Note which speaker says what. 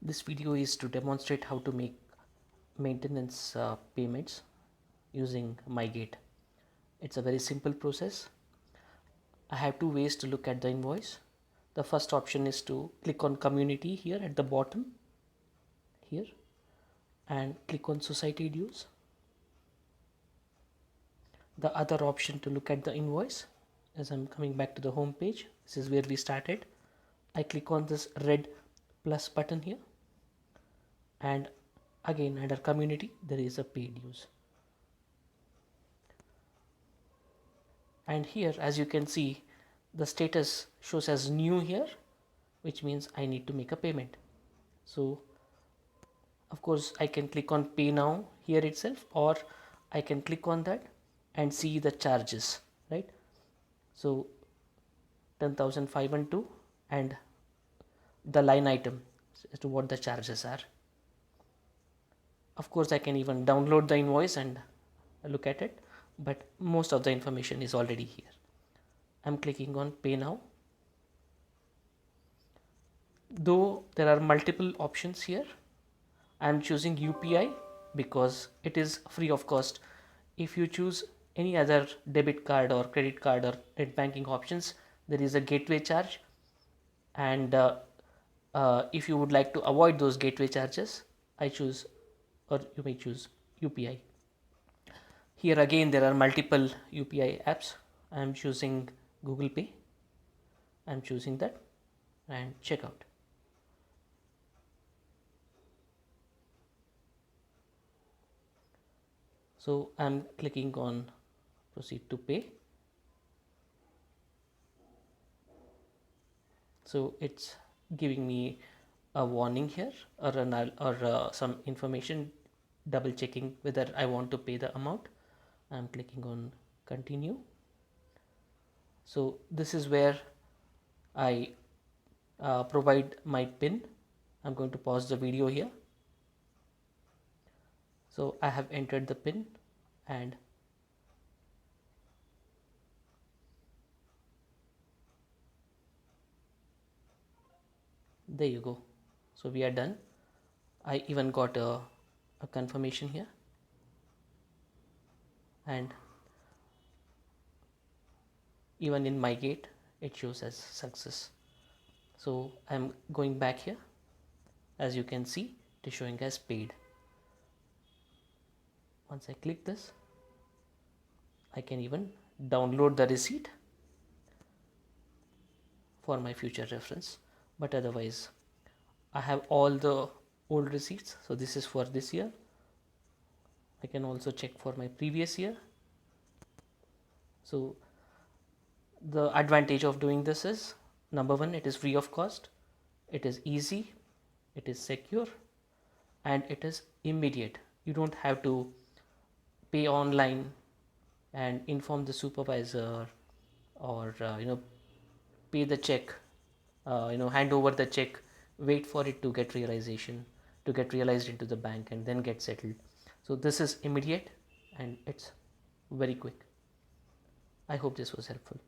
Speaker 1: This video is to demonstrate how to make maintenance payments using MyGate. It's a very simple process. I have two ways to look at the invoice. The first option is to click on community here at the bottom here and click on society dues. The other option to look at the invoice, as I'm coming back to the home page, this is where we started. I click on this red plus button here, and again under community there is a paid dues, and here as you can see the status shows as new here, which means I need to make a payment. So of course I can click on pay now here itself, or I can click on that and see the charges, right? So 10,502 and the line item as to what the charges are. Of course I can even download the invoice and look at it, but most of the information is already here. I'm clicking on pay now. Though there are multiple options here, I'm choosing UPI because it is free of cost. If you choose any other debit card or credit card or net banking options, there is a gateway charge, and if you would like to avoid those gateway charges, I choose, or you may choose, UPI. Here again there are multiple UPI apps. I am choosing Google Pay. I am choosing that and checkout. So I am clicking on proceed to pay. So it's giving me a warning here, or some information double checking whether I want to pay the amount. I'm clicking on continue. So this is where I provide my PIN. I'm going to pause the video here. So I have entered the PIN and there you go. So we are done. I even got a confirmation here, and even in MyGate it shows as success. So I'm going back here. As you can see, it is showing as paid. Once I click this, I can even download the receipt for my future reference, but otherwise I have all the old receipts. So this is for this year. I can also check for my previous year. So the advantage of doing this is, number one, it is free of cost, it is easy, it is secure, and it is immediate. You don't have to pay online and inform the supervisor, or pay the check, hand over the check, wait for it to get realized into the bank and then get settled. So this is immediate and it's very quick. I hope this was helpful.